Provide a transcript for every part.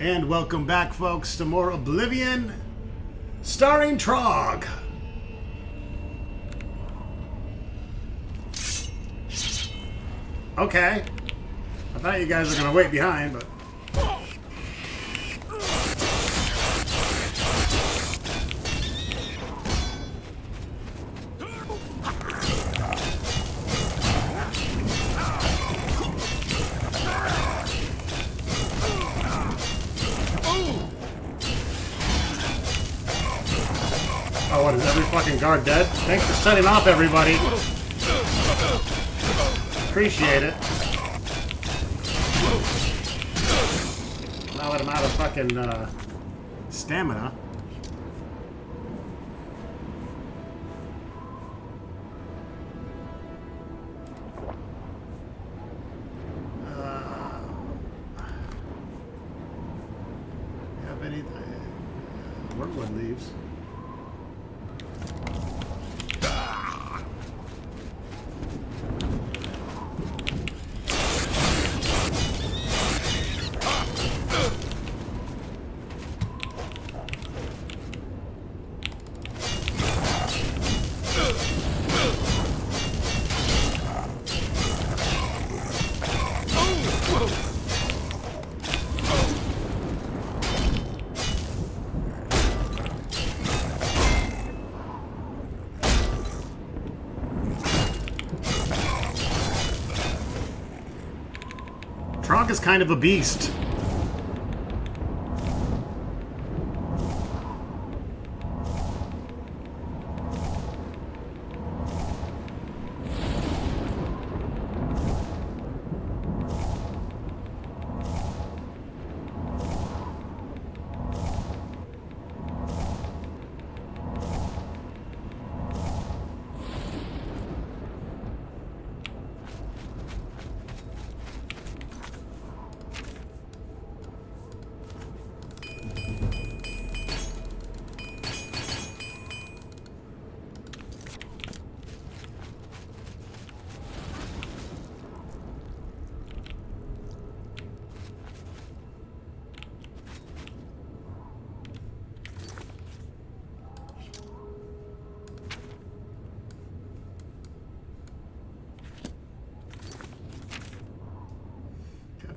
And welcome back, folks, to more Oblivion, starring Trog. Okay. I thought you guys were going to wait behind, but... Oh, what, is every fucking guard dead? Thanks for setting off, everybody. Appreciate it. Now that I'm out of fucking stamina. Have anything? Wormwood leaves. Trog is kind of a beast.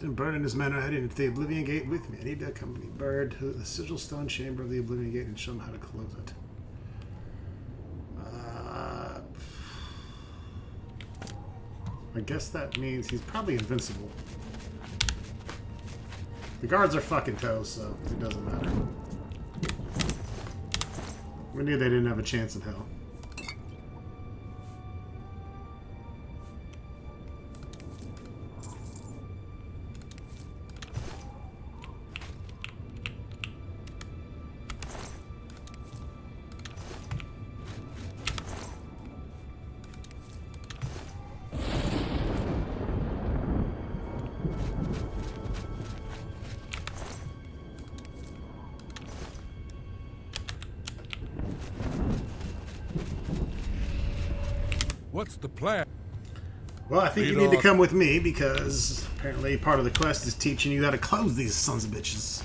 Bird and his men are heading into the Oblivion Gate with me. I need to accompany Bird to the sigil stone chamber of the Oblivion Gate and show him how to close it. I guess that means he's probably invincible. The guards are fucking toast, so it doesn't matter. We knew they didn't have a chance in hell. What's the plan? Well, I think you need to come with me because apparently part of the quest is teaching you how to close these sons of bitches.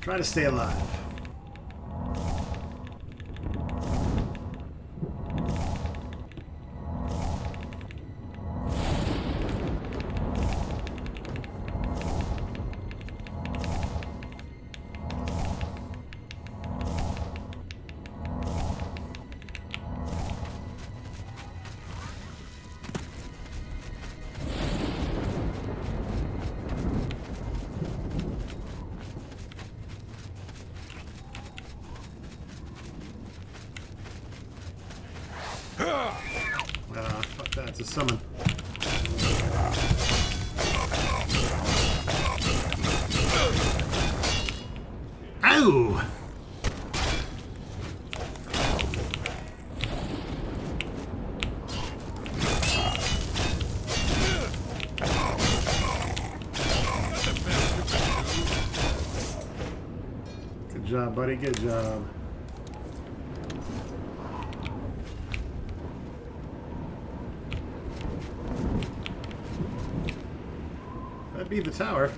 Try to stay alive. Fuck that, it's a summon. Ow! Good job, buddy, good job. That'd be the tower.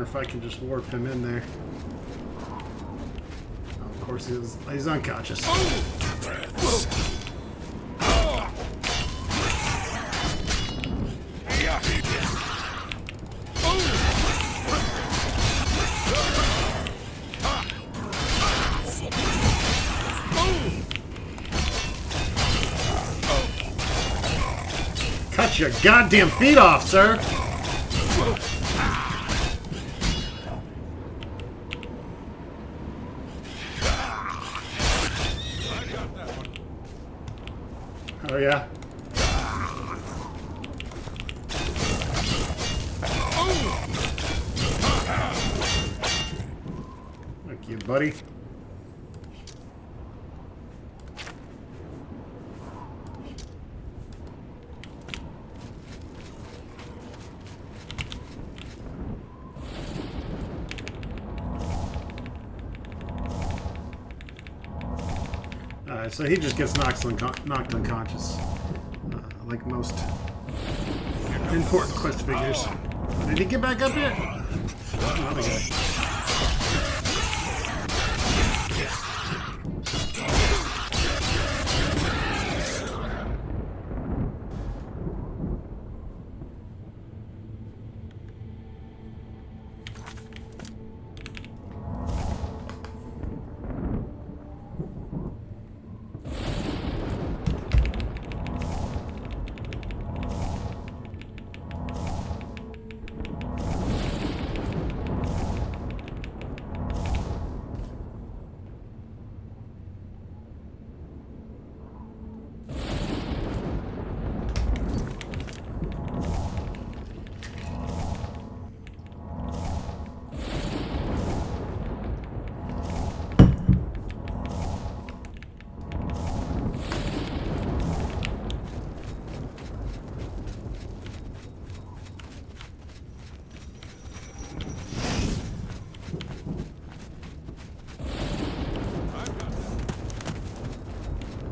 If I can just warp him in there. Oh, of course he's unconscious. Cut your goddamn feet off, sir! Oh, yeah. Thank you, buddy. Alright, so he just gets knocked unconscious. Like most important quest figures. Did he get back up here? Another guy.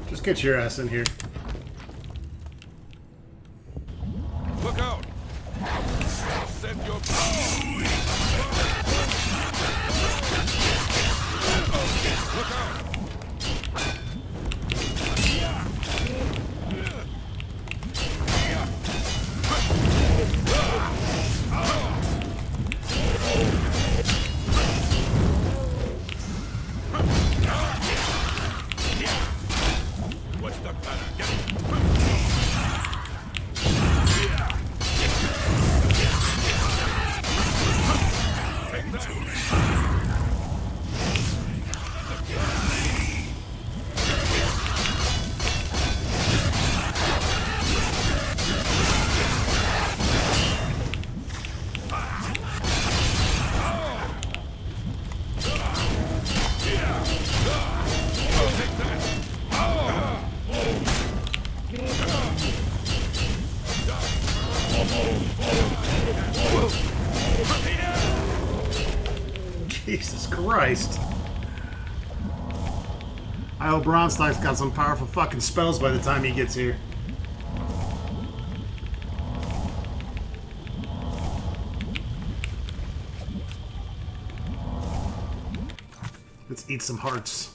Just get your ass in here. Look out! Send your Look out! What's the matter? Get it! Jesus Christ. I hope Bronstein got some powerful fucking spells by the time he gets here. Let's eat some hearts.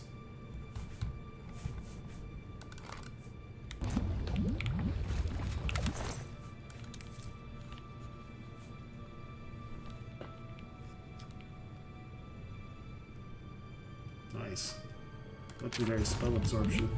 Nice. Legendary spell absorption.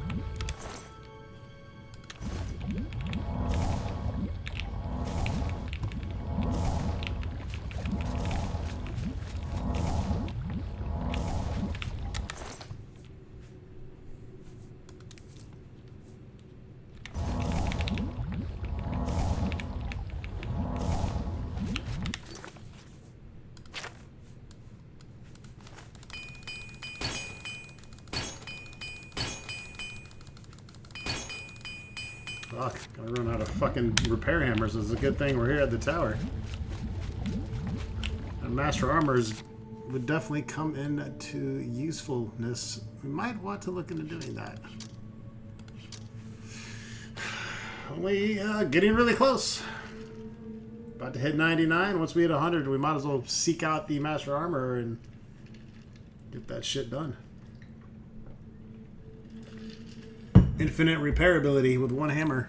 Fuck, gonna run out of fucking repair hammers. It's a good thing we're here at the tower. And Master Armors would definitely come into usefulness. We might want to look into doing that. Only getting really close. About to hit 99. Once we hit 100, we might as well seek out the Master Armor and get that shit done. Infinite repairability with one hammer.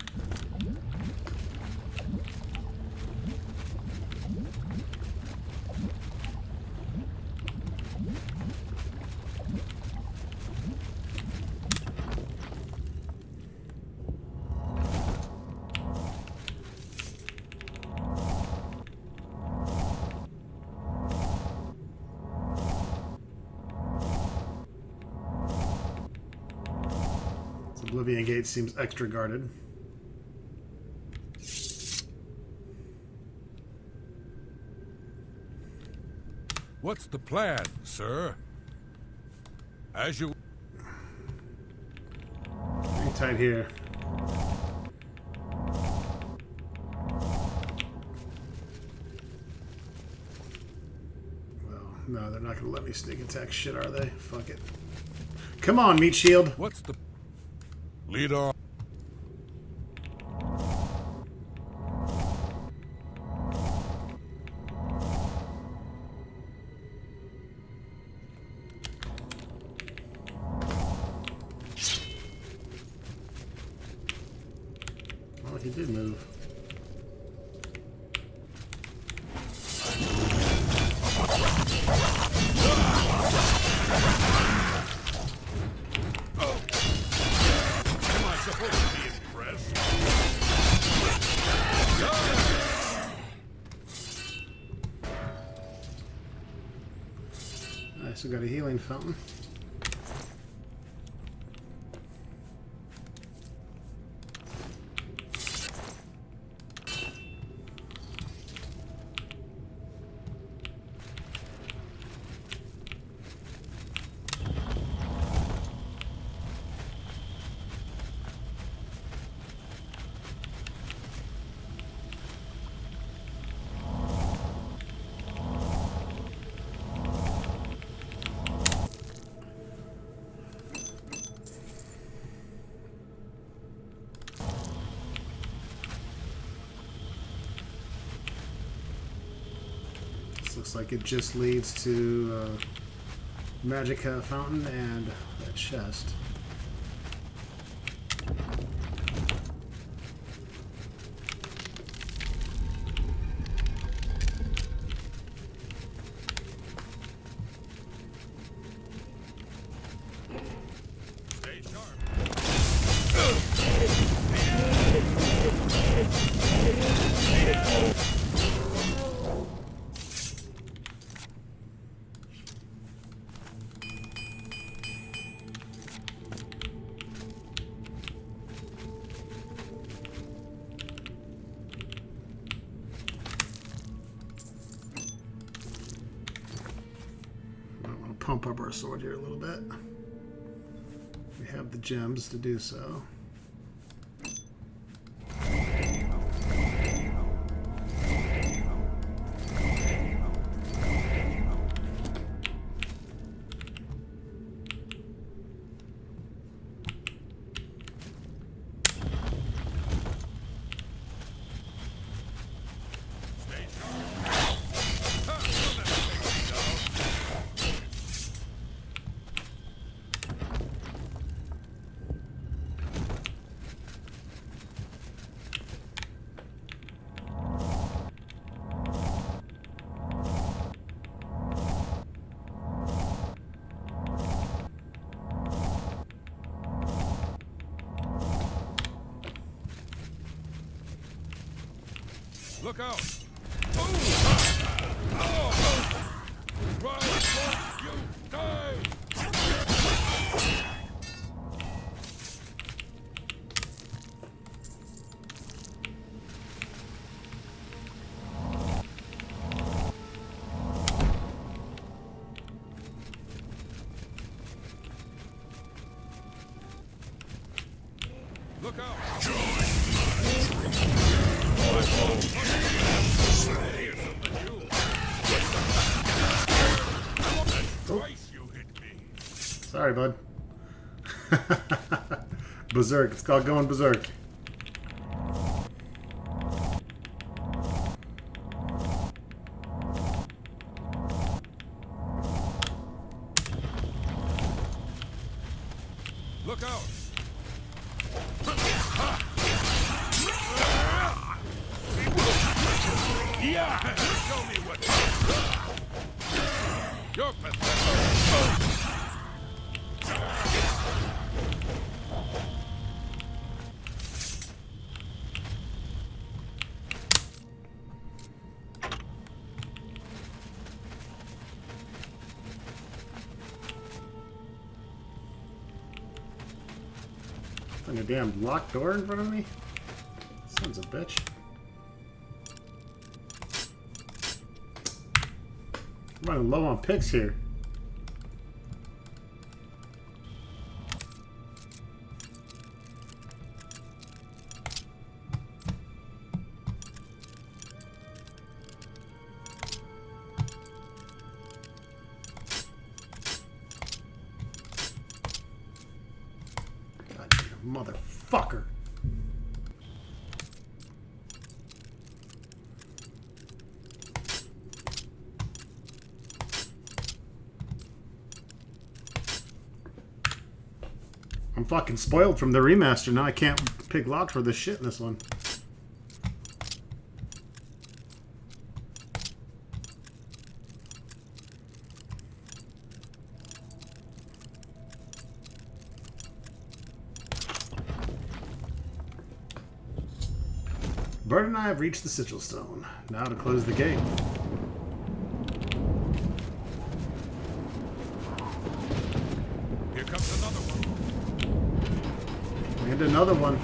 Oblivion Gate seems extra guarded. What's the plan, sir? As you... Hang tight here. Well, no, they're not going to let me sneak attack shit, are they? Fuck it. Come on, Meat Shield. What's the... Lead on. Well, he did move. Nice, we got a healing fountain. Looks like it just leads to Magica Fountain and that chest. Stay sharp. Pump up our sword here a little bit. We have the gems to do so. Look out! Oh! Right, you die! Look out! Twice you hit me. Sorry, bud. Berserk. It's called going berserk. Look out! Yeah! Show me what. You're pathetic. Like a damn locked door in front of me? Sons of a bitch. I'm running low on picks here. Motherfucker. I'm fucking spoiled from the remaster. Now I can't pick locks for this shit in this one. Bird and I have reached the Sigil Stone. Now to close the gate. Here comes another one. And another one.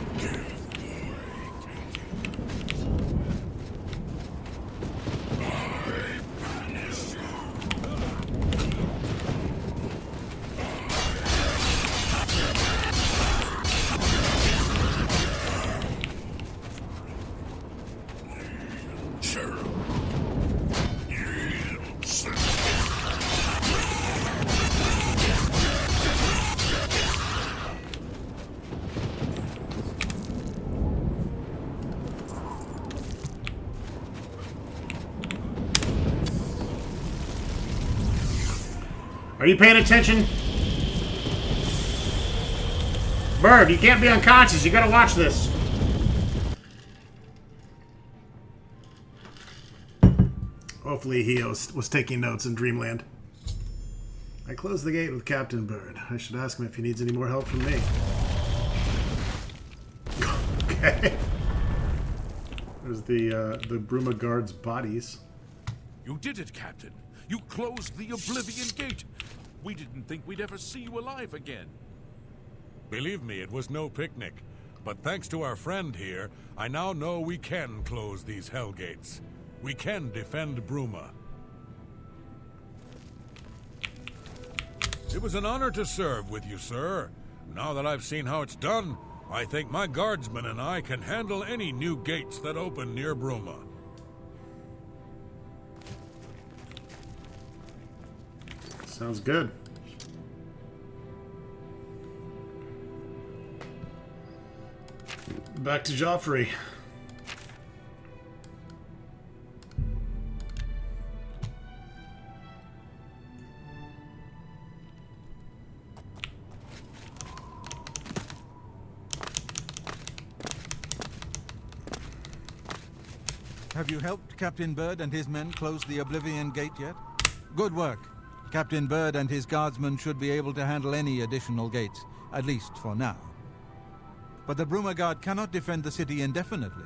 Are you paying attention? Bird, you can't be unconscious. You gotta watch this. Hopefully he was taking notes in Dreamland. I closed the gate with Captain Bird. I should ask him if he needs any more help from me. Okay. There's the Bruma guards' bodies. You did it, Captain. You closed the Oblivion gate. We didn't think we'd ever see you alive again. Believe me, it was no picnic. But thanks to our friend here, I now know we can close these hell gates. We can defend Bruma. It was an honor to serve with you, sir. Now that I've seen how it's done, I think my guardsmen and I can handle any new gates that open near Bruma. Sounds good. Back to Joffrey. Have you helped Captain Bird and his men close the Oblivion gate yet? Good work. Captain Bird and his guardsmen should be able to handle any additional gates, at least for now. But the Bruma Guard cannot defend the city indefinitely.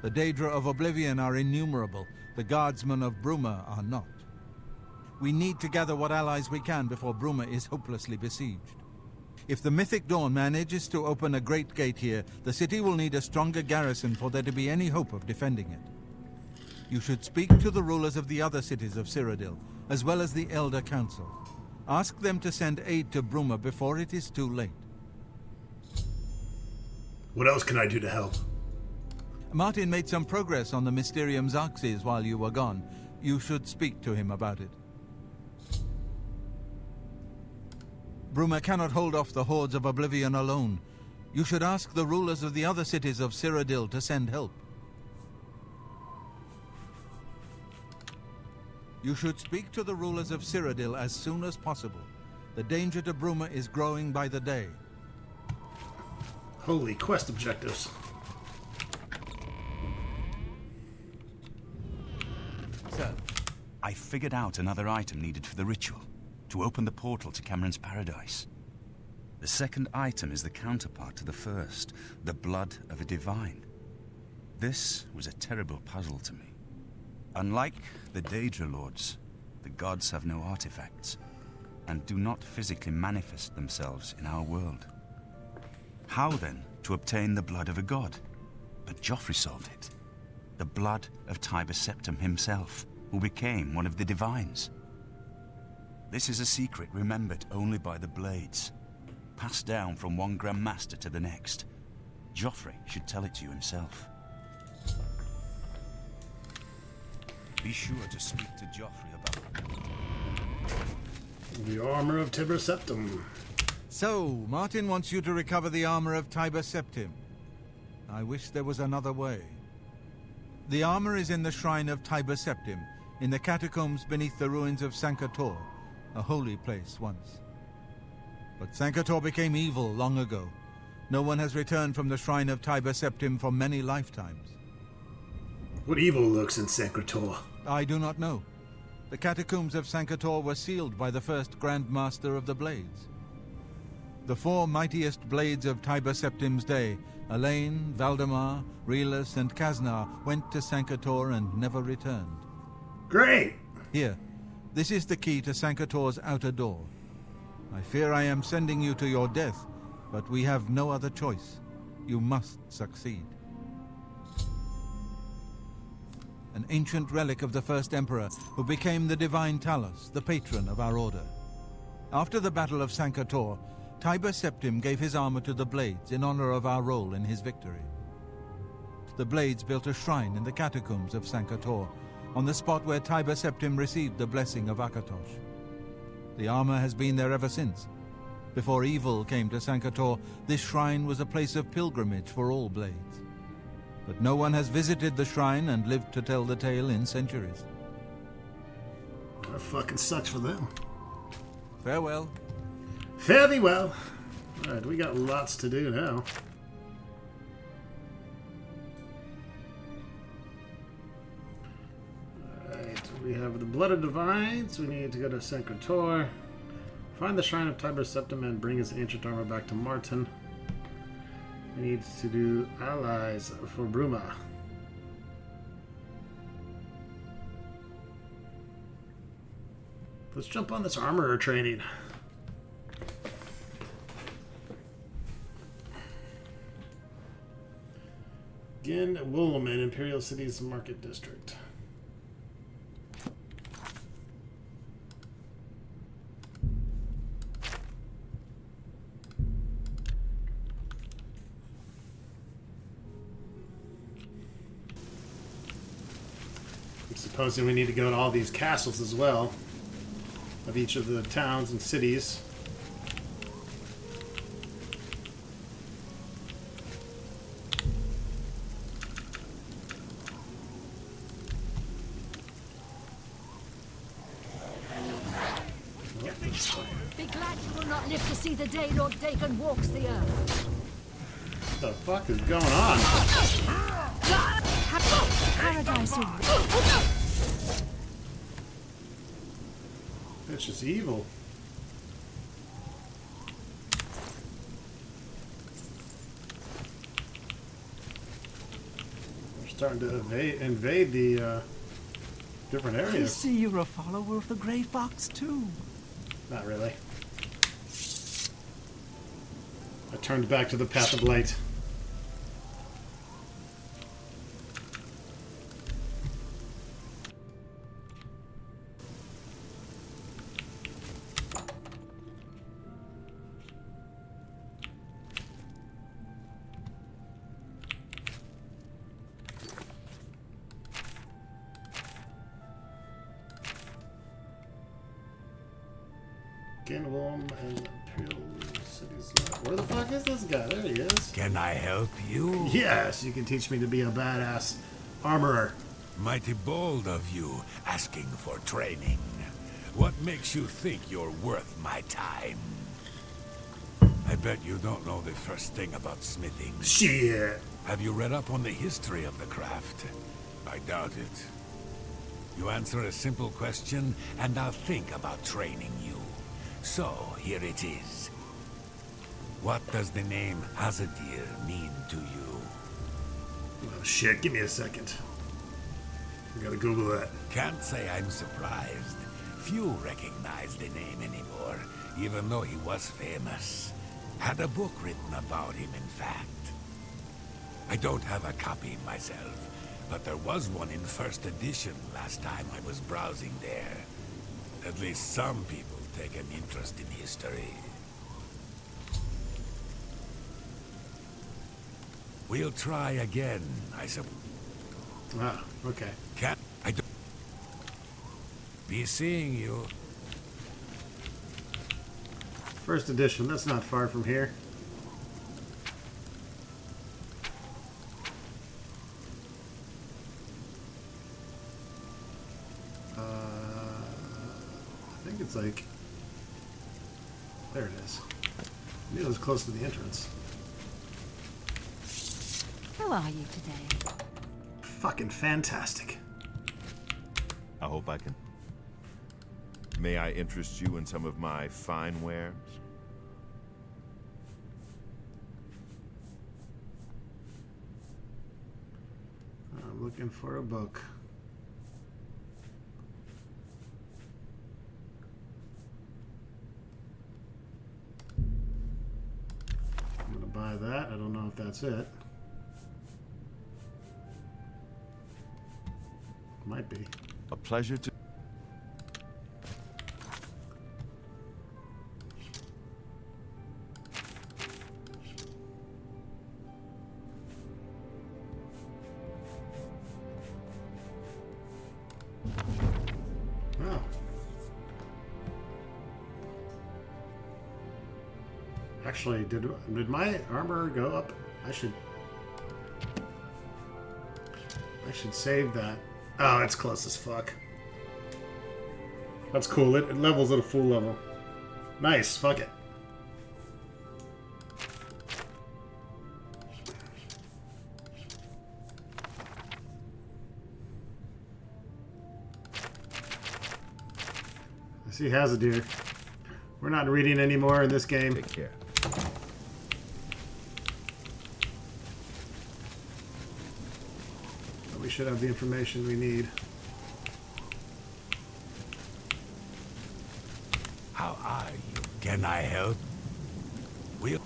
The Daedra of Oblivion are innumerable. The guardsmen of Bruma are not. We need to gather what allies we can before Bruma is hopelessly besieged. If the Mythic Dawn manages to open a great gate here, the city will need a stronger garrison for there to be any hope of defending it. You should speak to the rulers of the other cities of Cyrodiil, as well as the Elder Council. Ask them to send aid to Bruma before it is too late. What else can I do to help? Martin made some progress on the Mysterium Xarxes while you were gone. You should speak to him about it. Bruma cannot hold off the hordes of Oblivion alone. You should ask the rulers of the other cities of Cyrodiil to send help. You should speak to the rulers of Cyrodiil as soon as possible. The danger to Bruma is growing by the day. Holy quest objectives. Sir. I figured out another item needed for the ritual, to open the portal to Cameron's paradise. The second item is the counterpart to the first, the blood of a divine. This was a terrible puzzle to me. Unlike the Daedra Lords, the gods have no artifacts, and do not physically manifest themselves in our world. How then to obtain the blood of a god? But Joffrey solved it. The blood of Tiber Septim himself, who became one of the divines. This is a secret remembered only by the Blades, passed down from one Grand Master to the next. Joffrey should tell it to you himself. Be sure to speak to Joffrey about The armor of Tiber Septim. So, Martin wants you to recover the armor of Tiber Septim. I wish there was another way. The armor is in the shrine of Tiber Septim, in the catacombs beneath the ruins of Sankator, a holy place once. But Sankator became evil long ago. No one has returned from the shrine of Tiber Septim for many lifetimes. What evil lurks in Sankator? I do not know. The catacombs of Sankator were sealed by the first Grand Master of the Blades. The four mightiest blades of Tiber Septim's day, Elaine, Valdemar, Relas, and Kaznar, went to Sankator and never returned. Great! Here, this is the key to Sankator's outer door. I fear I am sending you to your death, but we have no other choice. You must succeed. An ancient relic of the first Emperor, who became the Divine Talos, the patron of our order. After the Battle of Sankator, Tiber Septim gave his armor to the Blades in honor of our role in his victory. The Blades built a shrine in the catacombs of Sankator, on the spot where Tiber Septim received the blessing of Akatosh. The armor has been there ever since. Before evil came to Sankator, this shrine was a place of pilgrimage for all Blades. But no one has visited the shrine and lived to tell the tale in centuries. That fucking sucks for them. Farewell. Fare thee well. Alright, we got lots to do now. Alright, we have the Blood of Divines. We need to go to Sankator. Find the Shrine of Tiber Septim and bring his ancient armor back to Martin. We need to do allies for Bruma. Let's jump on this armorer training. Again, Woolman, Imperial City's Market District. I'm supposing we need to go to all these castles as well, of each of the towns and cities. Be glad you will not live to see the day Lord Dagon walks the earth. What the fuck is going on? Paradise. It's just evil. We're starting to invade the different I areas. see you're a follower of the Grey Fox, too. Not really. I turned back to the path of light. Gain a warm and Imperial City's left. Where the fuck is this guy? There he is. Can I help you? Yes, you can teach me to be a badass armorer. Mighty bold of you, asking for training. What makes you think you're worth my time? I bet you don't know the first thing about smithing. Shit. Have you read up on the history of the craft? I doubt it. You answer a simple question, and I'll think about training you. So, here it is. What does the name Hazadir mean to you? Oh shit, give me a second. I gotta Google that. Can't say I'm surprised. Few recognize the name anymore, even though he was famous. Had a book written about him, in fact. I don't have a copy myself, but there was one in first edition last time I was browsing there. At least some people take an interest in history. We'll try again, I suppose. Ah, okay. Can't I don't be seeing you. First edition, that's not far from here. I think it's like... There it is. I knew it was close to the entrance. How are you today? Fucking fantastic. I hope I can. May I interest you in some of my fine wares? I'm looking for a book. I'm gonna buy that. I don't know if that's it. Might be. A pleasure to... Oh. Actually, did my armor go up? I should save that. Oh, it's close as fuck. That's cool. It levels at a full level. Nice. Fuck it. I see Hazadir. We're not reading anymore in this game. Take care. But we should have the information we need. How are you? Can I help? We'll...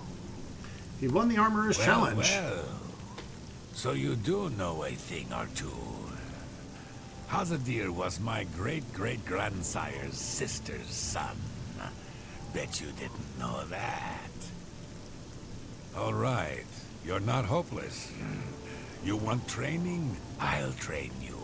He won the Armorer's Challenge. Well. So you do know a thing or two. Hazadir was my great-great-grandsire's sister's son. Bet you didn't know that. All right. You're not hopeless. You want training? I'll train you.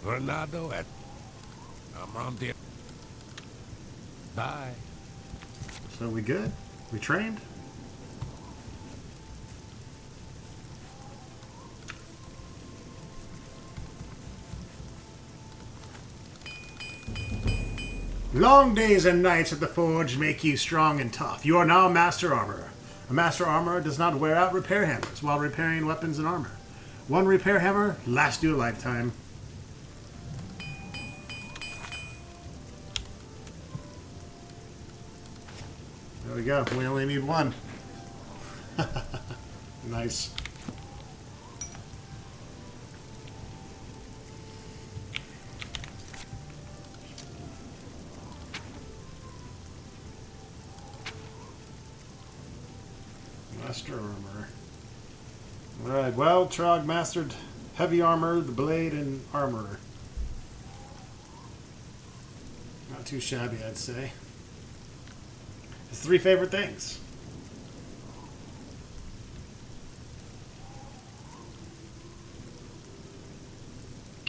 Tornado at Amonte. Bye. So we good? We trained? Long days and nights at the forge make you strong and tough. You are now a master armorer. A master armorer does not wear out repair hammers while repairing weapons and armor. One repair hammer lasts you a lifetime. There we go. We only need one. Nice. Master armor. Alright, well, Trog mastered heavy armor, the blade, and armorer. Not too shabby, I'd say. His three favorite things.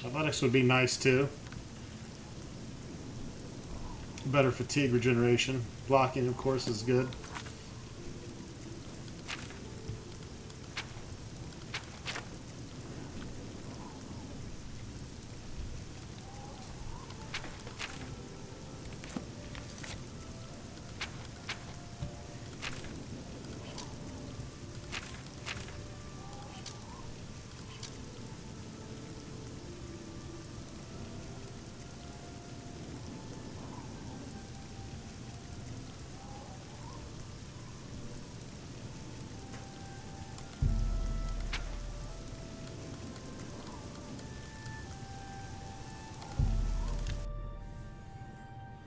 Athletics would be nice too. Better fatigue regeneration. Blocking, of course, is good.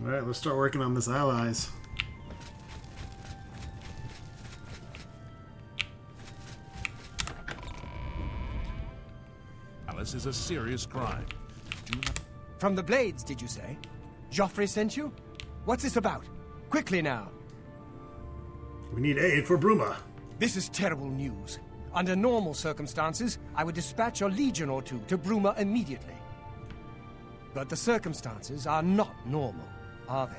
Alright, let's start working on this allies. Alice is a serious crime. Do not... From the Blades, did you say? Joffrey sent you? What's this about? Quickly now. We need aid for Bruma. This is terrible news. Under normal circumstances, I would dispatch a legion or two to Bruma immediately. But the circumstances are not normal, are they?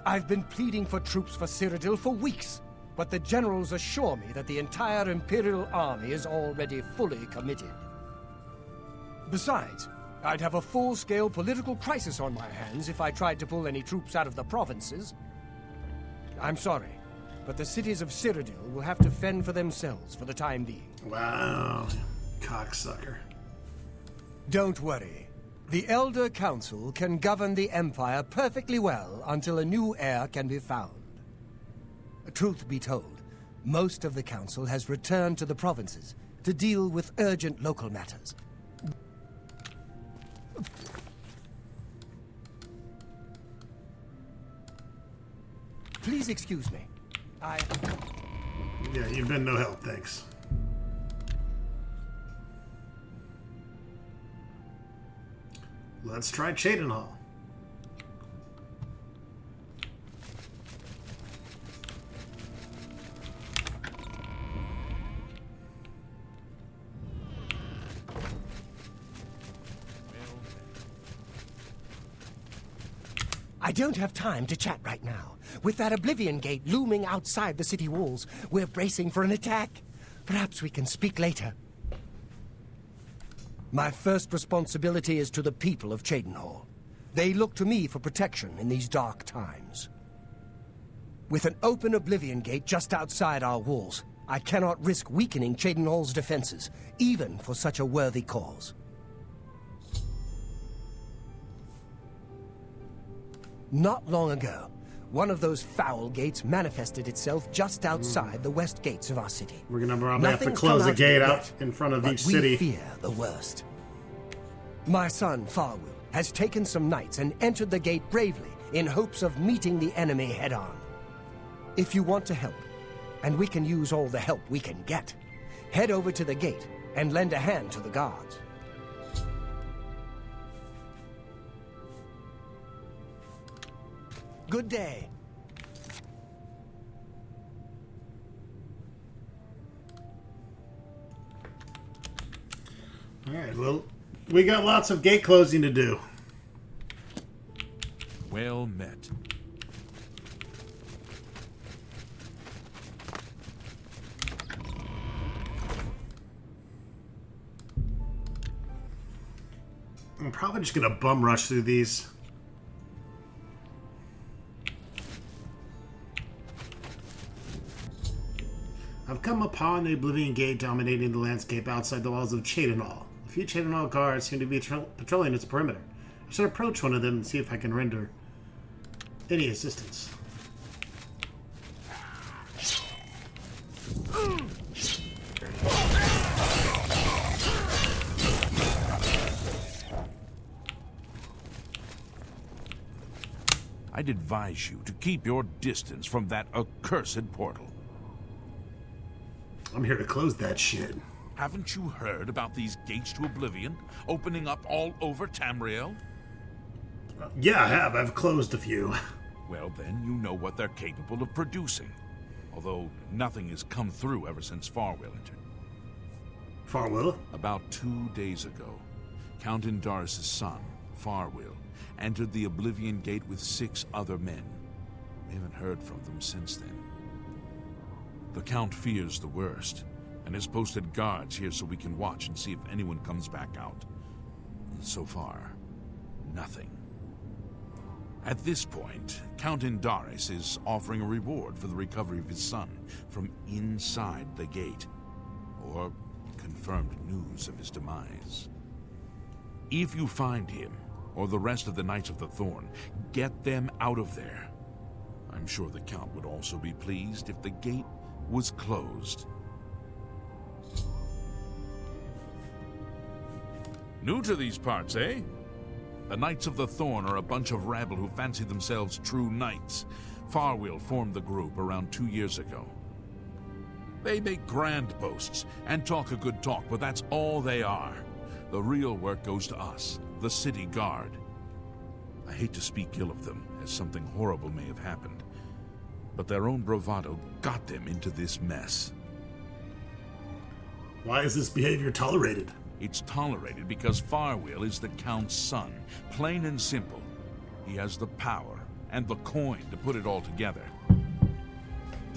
I've been pleading for troops for Cyrodiil for weeks, but the generals assure me that the entire Imperial army is already fully committed. Besides, I'd have a full-scale political crisis on my hands if I tried to pull any troops out of the provinces. I'm sorry, but the cities of Cyrodiil will have to fend for themselves for the time being. Wow, cocksucker. Don't worry. The Elder Council can govern the Empire perfectly well until a new heir can be found. Truth be told, most of the Council has returned to the provinces to deal with urgent local matters. Please excuse me. Yeah, you've been no help, thanks. Let's try Cheydinhal. I don't have time to chat right now. With that Oblivion Gate looming outside the city walls, we're bracing for an attack. Perhaps we can speak later. My first responsibility is to the people of Cheydinhal. They look to me for protection in these dark times. With an open Oblivion Gate just outside our walls, I cannot risk weakening Cheydinhal's defenses, even for such a worthy cause. Not long ago, one of those foul gates manifested itself just outside the west gates of our city. We're gonna probably have to Nothing's close come a out gate yet, out in front of but each city. we fear the worst. My son, Farwill, has taken some knights and entered the gate bravely in hopes of meeting the enemy head-on. If you want to help, and we can use all the help we can get, head over to the gate and lend a hand to the guards. Good day. Alright, well, we got lots of gate closing to do. Well met. I'm probably just gonna bum rush through these. I've come upon the Oblivion Gate dominating the landscape outside the walls of Cheydinhal. A few Cheydinhal guards seem to be patrolling its perimeter. I should approach one of them and see if I can render any assistance. I'd advise you to keep your distance from that accursed portal. I'm here to close that shit. Haven't you heard about these gates to Oblivion opening up all over Tamriel? Yeah, I have. I've closed a few. Well, then you know what they're capable of producing. Although nothing has come through ever since Farwill entered. Farwill? About 2 days ago, Count Indaris' son, Farwill, entered the Oblivion Gate with 6 other men. We haven't heard from them since then. The Count fears the worst, and has posted guards here so we can watch and see if anyone comes back out. So far, nothing. At this point, Count Indaris is offering a reward for the recovery of his son from inside the gate, or confirmed news of his demise. If you find him, or the rest of the Knights of the Thorn, get them out of there. I'm sure the Count would also be pleased if the gate was closed. New to these parts, eh? The Knights of the Thorn are a bunch of rabble who fancy themselves true knights. Farwill formed the group around 2 years ago. They make grand boasts and talk a good talk, but that's all they are. The real work goes to us, the city guard. I hate to speak ill of them, as something horrible may have happened, but their own bravado got them into this mess. Why is this behavior tolerated? It's tolerated because Farwill is the Count's son. Plain and simple. He has the power and the coin to put it all together.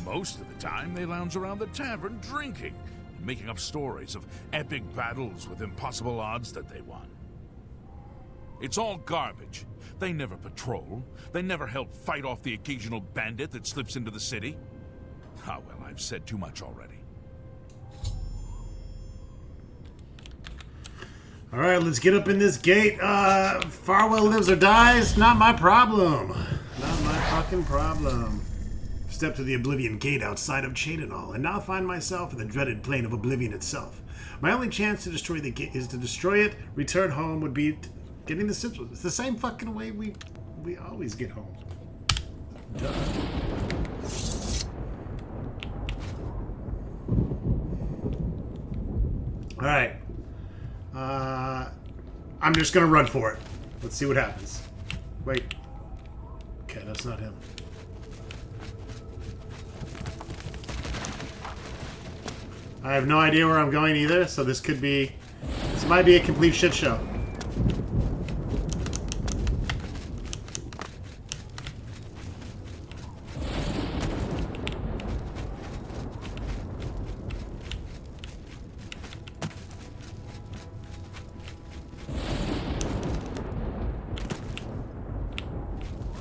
Most of the time, they lounge around the tavern drinking and making up stories of epic battles with impossible odds that they won. It's all garbage. They never patrol. They never help fight off the occasional bandit that slips into the city. Ah, well, I've said too much already. All right, let's get up in this gate. Farwell lives or dies, not my problem. Not my fucking problem. Step to the Oblivion Gate outside of Cheydinhal, and now find myself in the dreaded plane of Oblivion itself. My only chance to destroy the gate is to destroy it. Return home would be getting the sigil. It's the same fucking way we always get home. Duh. All right. I'm just gonna run for it. Let's see what happens. Wait. Okay, that's not him. I have no idea where I'm going either, so this might be a complete shit show.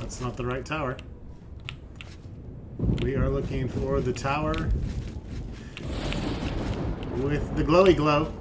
That's not the right tower. We are looking for the tower with the glowy glow.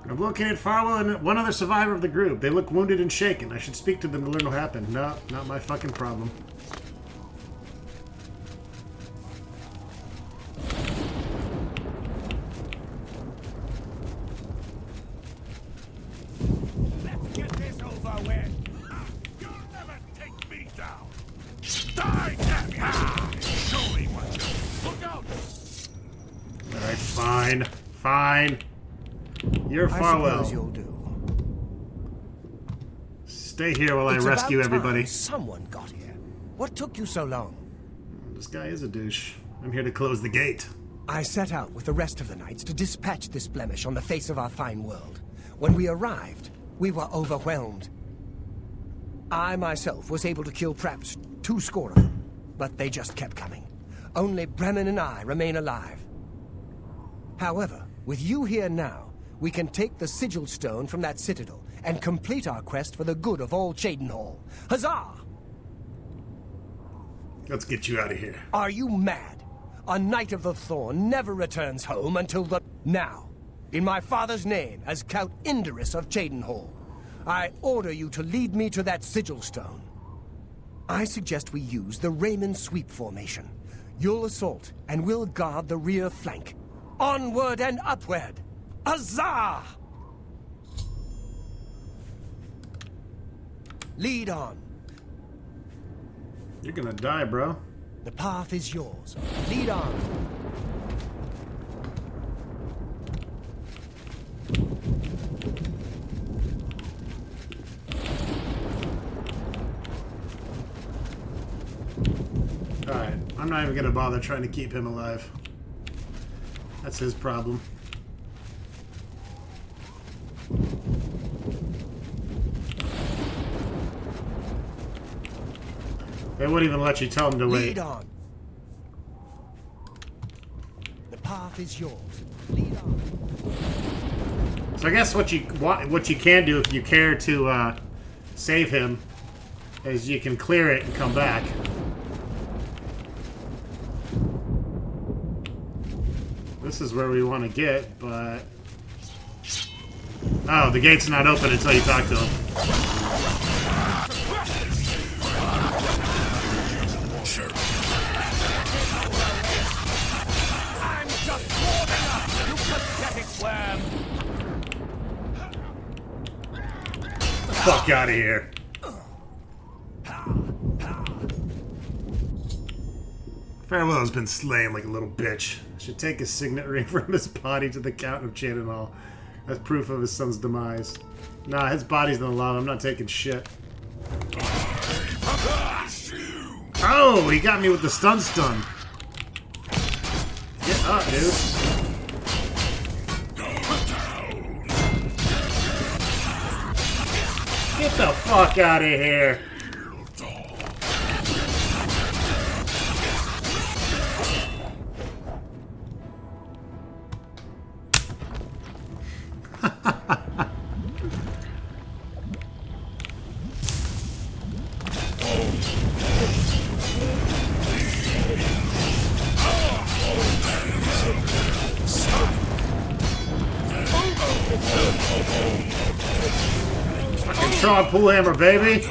I've located Farwell and one other survivor of the group. They look wounded and shaken. I should speak to them to learn what happened. No, not my fucking problem. Let's get this over with. You'll never take me down. Die, damn you! Show me what you... Look out! Alright, fine. Fine. You're Farwell. I suppose you'll do. Stay here while I It's rescue about time everybody. someone got here. What took you so long? This guy is a douche. I'm here to close the gate. I set out with the rest of the knights to dispatch this blemish on the face of our fine world. When we arrived, we were overwhelmed. I myself was able to kill perhaps 200 of them, but they just kept coming. Only Bremen and I remain alive. However, with you here now, we can take the sigil stone from that citadel and complete our quest for the good of all Cheydinhal. Huzzah! Let's get you out of here. Are you mad? a Knight of the Thorn never returns home until the... Now, in my father's name, as Count Indorus of Cheydinhal, I order you to lead me to that sigil stone. I suggest we use the Raymond sweep formation. You'll assault, and we'll guard the rear flank. Onward and upward! Huzzah! Lead on. You're gonna die, bro. The path is yours. Lead on. Alright, I'm not even gonna bother trying to keep him alive. That's his problem. They wouldn't even let you tell him to wait. Lead on. The path is yours. Lead on. So I guess what you can do if you care to save him is you can clear it and come back. This is where we want to get, but... Oh, the gate's not open until you talk to him. I'm just warming up, you pathetic worm! Fuck out of here. Farewell's been slain like a little bitch. Should take his signet ring from his body to the Count of Cheydinhal as proof of his son's demise. Nah, his body's in the lava. I'm not taking shit. Oh, he got me with the stun. Get up, dude. Get the fuck out of here. Fucking Tron Pool Hammer, baby.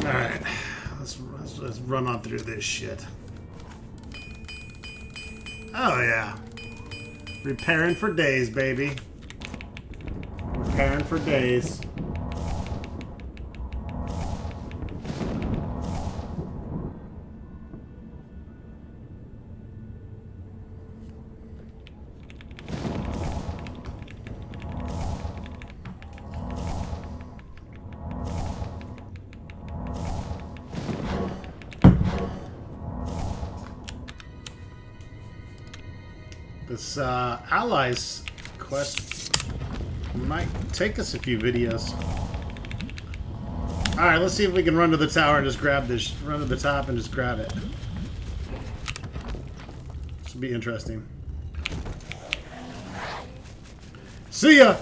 Alright, let's run on through this shit. Oh yeah. Repairing for days, baby. Repairing for days. This allies quest might take us a few videos. Alright, let's see if we can run to the tower and just grab this. Run to the top and just grab it. This will be interesting. See ya!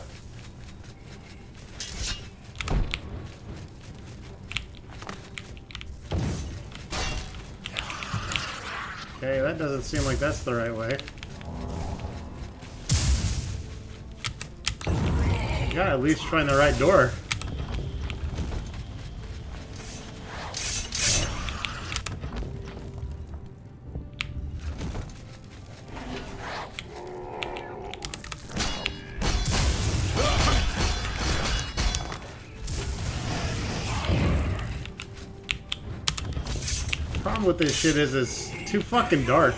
Okay, that doesn't seem like that's the right way. You gotta at least find the right door. Problem with this shit is it's too fucking dark.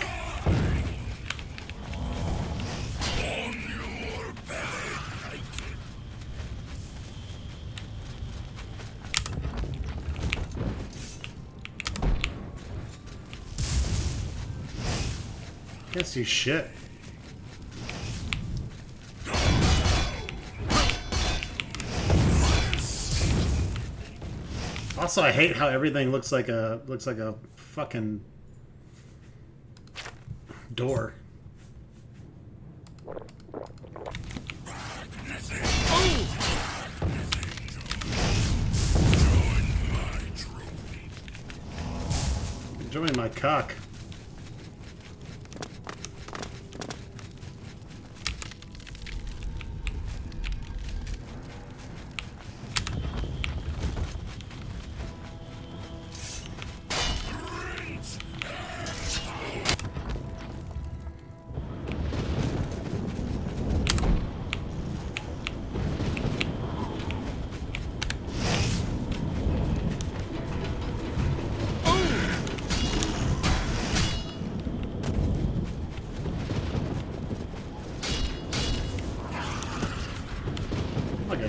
Can't see shit. Also, I hate how everything looks like a fucking door. Enjoying my cock.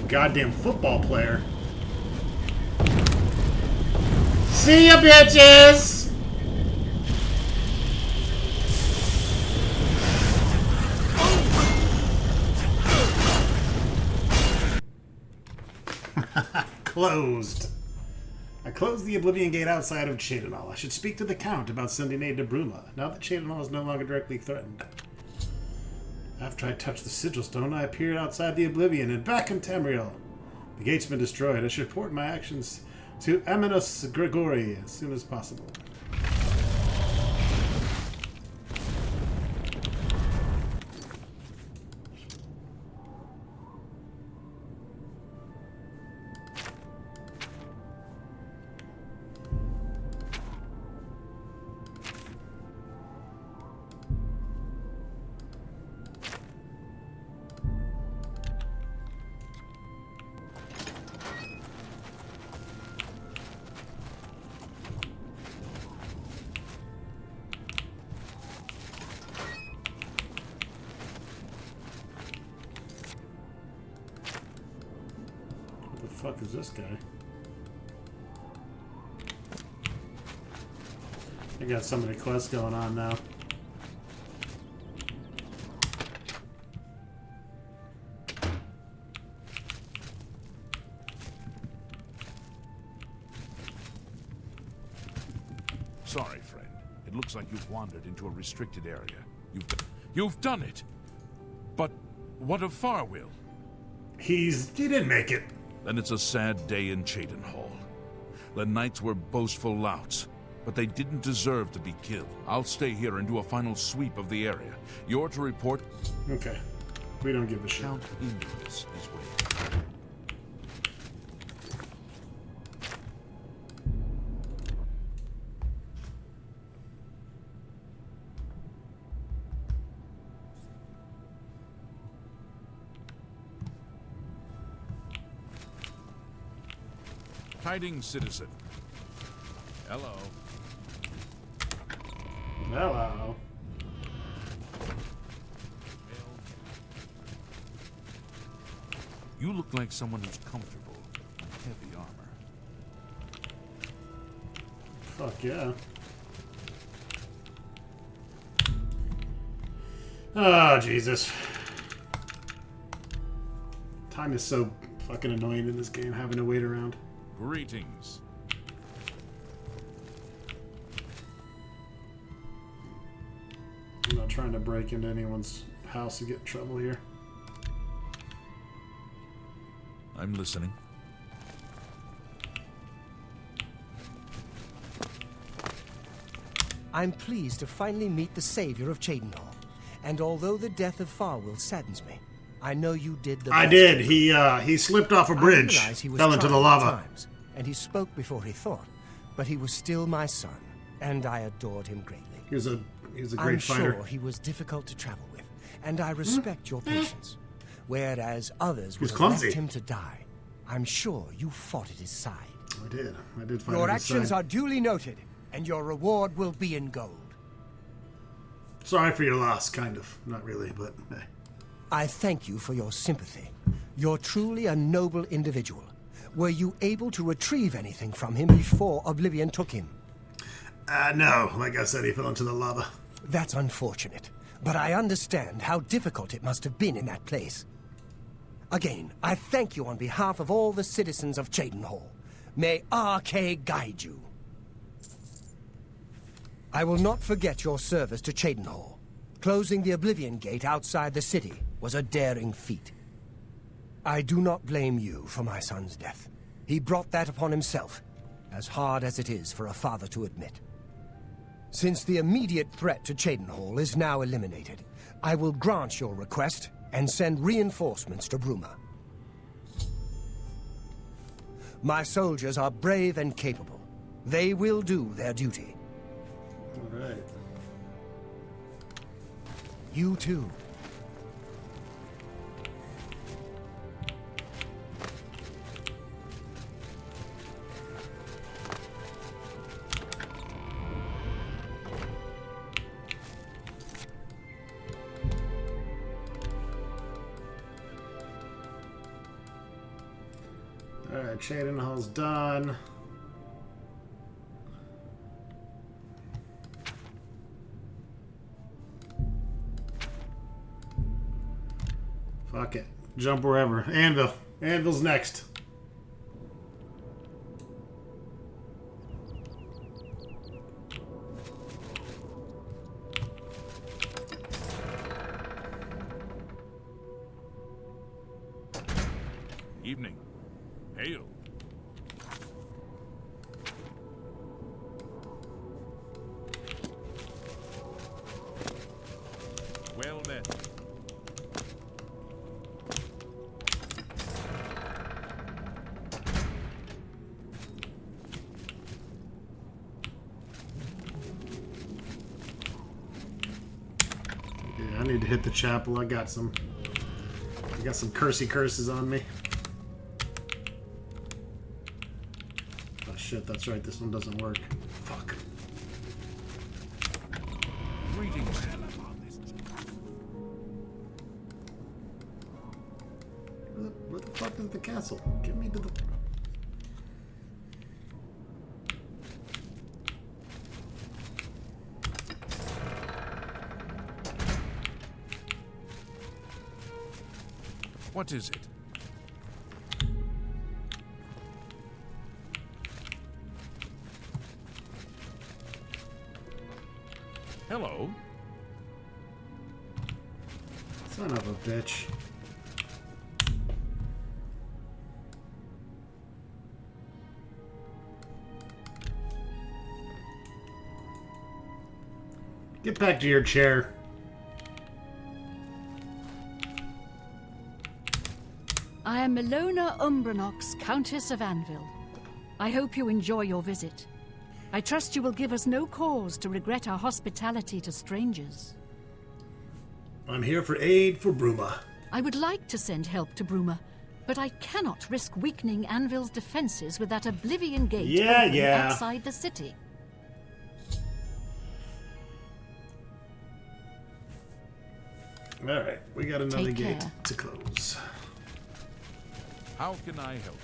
Goddamn football player. See ya, bitches! Closed. I closed the Oblivion Gate outside of Cheydinhal. I should speak to the Count about sending aid to Bruma, now that Cheydinhal is no longer directly threatened. After I touched the sigil stone, I appeared outside the Oblivion and back in Tamriel. The gate's been destroyed. I should report my actions to Aminus Grigori as soon as possible. Fuck is this guy? I got so many quests going on now. Sorry, friend. It looks like you've wandered into a restricted area. You've done it. But what of Farwill? He didn't make it. Then it's a sad day in Cheydinhal. The knights were boastful louts, but they didn't deserve to be killed. I'll stay here and do a final sweep of the area. You're to report... Okay. We don't give a shit. Count Indus is waiting. Tidings, citizen. Hello. Hello. You look like someone who's comfortable in heavy armor. Fuck yeah. Oh, Jesus. Time is so fucking annoying in this game, having to wait around. Greetings. I'm not trying to break into anyone's house and get in trouble here. I'm listening. I'm pleased to finally meet the savior of Cheydinhal. And although the death of Farwill saddens me, I know you did the best. I did. He slipped off a bridge, fell into the lava. Times, and he spoke before he thought, but he was still my son, and I adored him greatly. He was a great fighter. I'm sure he was difficult to travel with, and I respect your patience. Whereas others would have left him to die, I'm sure you fought at his side. I did. I did fight Your at his actions side. are duly noted, and your reward will be in gold. Sorry for your loss, kind of. Not really, but hey. I thank you for your sympathy. You're truly a noble individual. Were you able to retrieve anything from him before Oblivion took him? No. Like I said, he fell into the lava. That's unfortunate, but I understand how difficult it must have been in that place. Again, I thank you on behalf of all the citizens of Cheydinhal. May RK guide you. I will not forget your service to Cheydinhal. Closing the Oblivion Gate outside the city was a daring feat. I do not blame you for my son's death. He brought that upon himself, as hard as it is for a father to admit. Since the immediate threat to Cheydinhal is now eliminated, I will grant your request and send reinforcements to Bruma. My soldiers are brave and capable. They will do their duty. All right. You too. Alright, Cheydinhal's done. Fuck it. Jump wherever. Anvil. Anvil's next. Evening. Hail. Well met. Yeah, I need to hit the chapel. I got some cursey curses on me. Oh shit, that's right, this one doesn't work. Fuck. Greetings. Where the fuck is the castle? Get me to the... What is it? Hello? Son of a bitch. Get back to your chair. I am Milona Umbranox, Countess of Anvil. I hope you enjoy your visit. I trust you will give us no cause to regret our hospitality to strangers. I'm here for aid for Bruma. I would like to send help to Bruma, but I cannot risk weakening Anvil's defenses with that Oblivion Gate open outside the city. Alright, we got another Take gate care. to close. How can I help?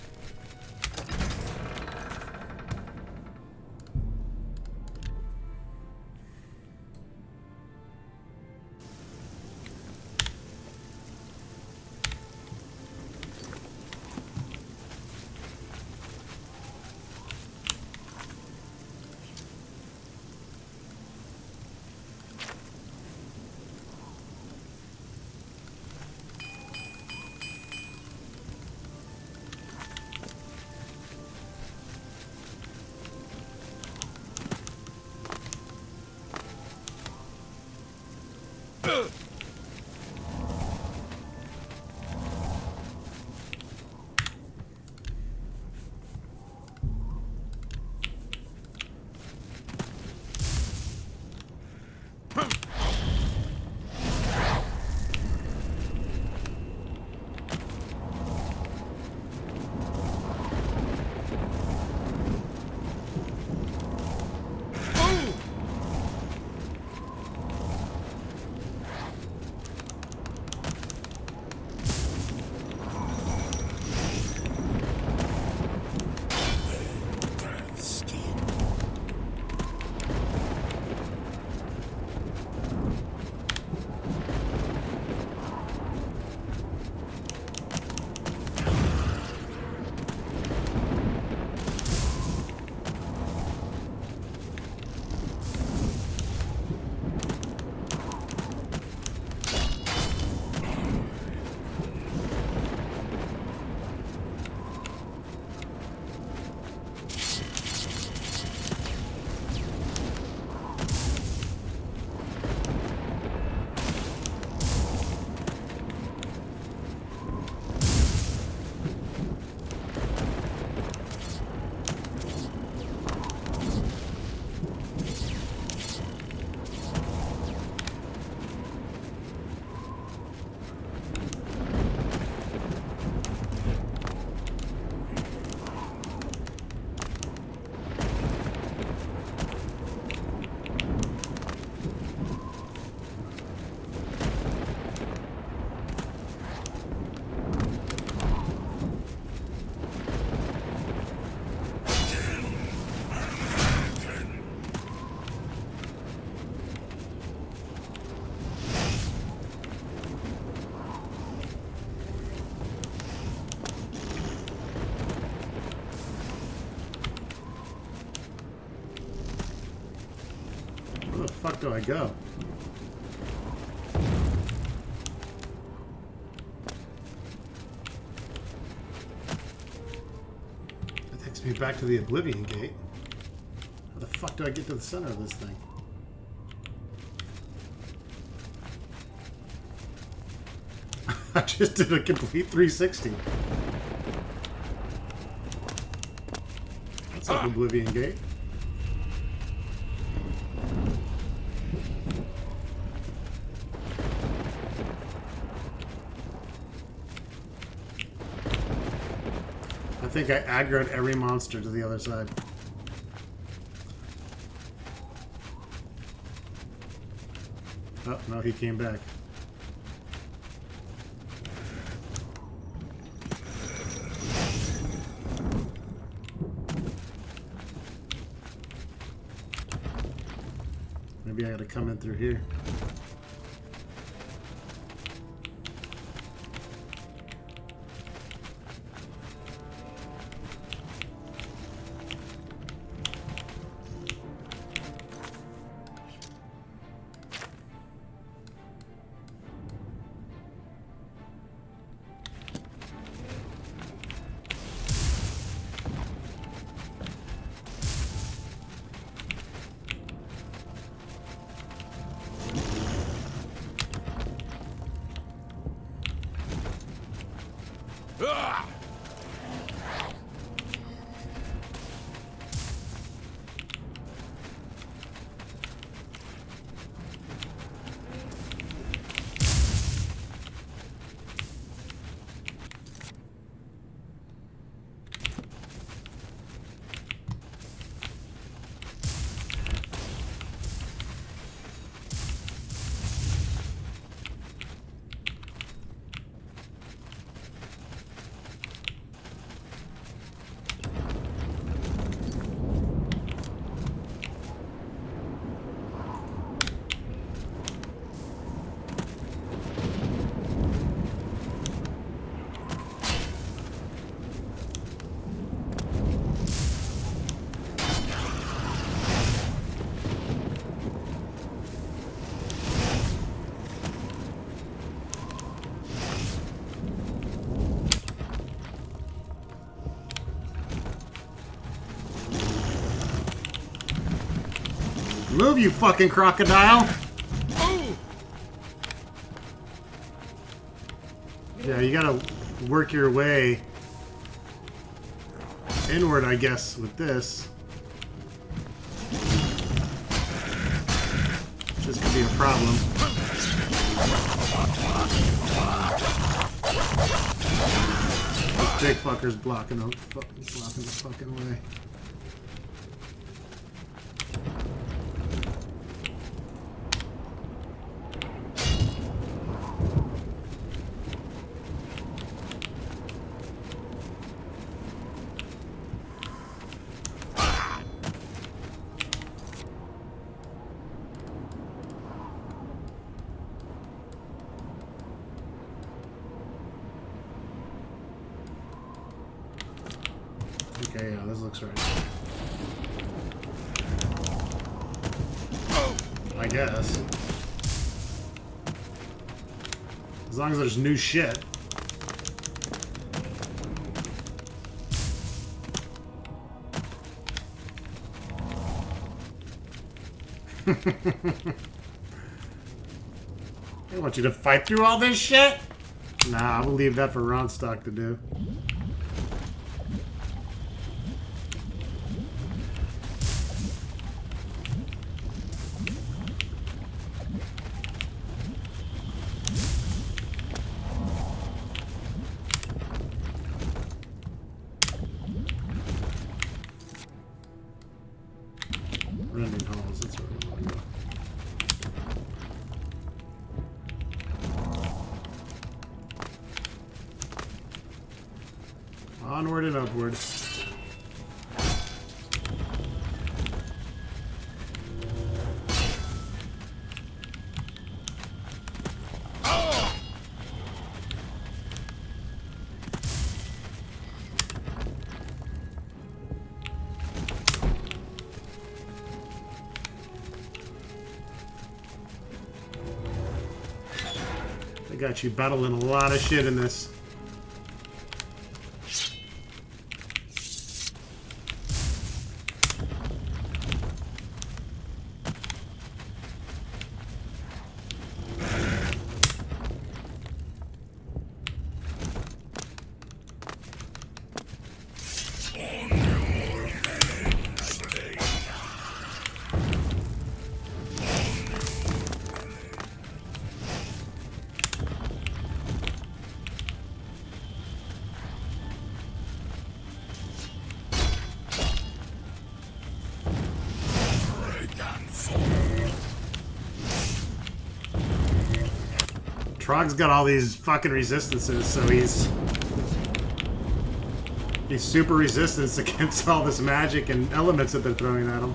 fuck do I go? That takes me back to the Oblivion Gate. How the fuck do I get to the center of this thing? I just did a complete 360. That's up Oblivion Gate. I think I aggroed every monster to the other side. Oh, no, he came back. Maybe I gotta come in through here. Move, you fucking crocodile! Yeah, you gotta work your way inward, I guess, with this. This could be a problem. This big fucker's blocking the fucking way. Okay, yeah, this looks right. I guess. As long as there's new shit. I want you to fight through all this shit? Nah, I will leave that for Ronstock to do. Rending halls, that's where we want to go. Onward and upward. got you battling a lot of shit in this. Trog's got all these fucking resistances, so he's super resistant against all this magic and elements that they're throwing at him.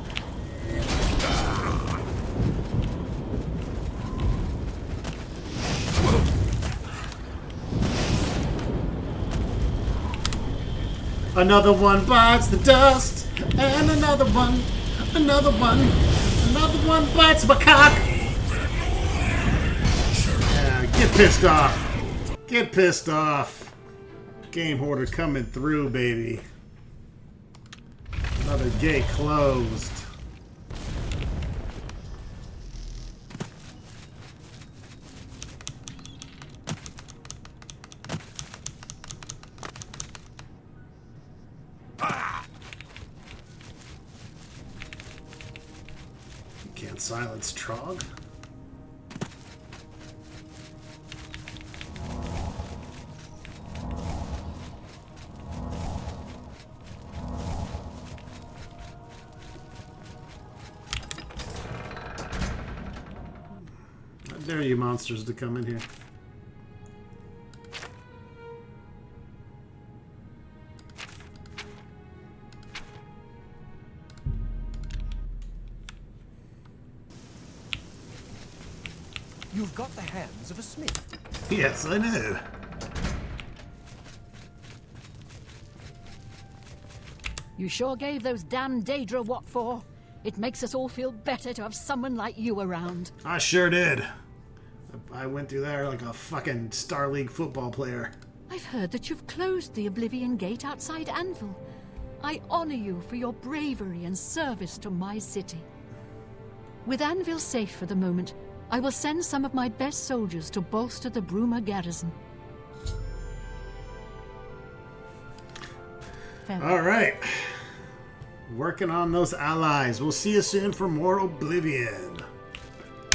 Another one bites the dust, and another one bites my cock. Get pissed off. Get pissed off. Game hoarder coming through, baby. Another gate closed. You can't silence Trog. Dare you monsters to come in here. You've got the hands of a smith. Yes, I know. You sure gave those damn Daedra what for. It makes us all feel better to have someone like you around. I sure did. I went through there like a fucking Star League football player. I've heard that you've closed the Oblivion Gate outside Anvil. I honor you for your bravery and service to my city. With Anvil safe for the moment, I will send some of my best soldiers to bolster the Bruma garrison. All right. Working on those allies. We'll see you soon for more Oblivion.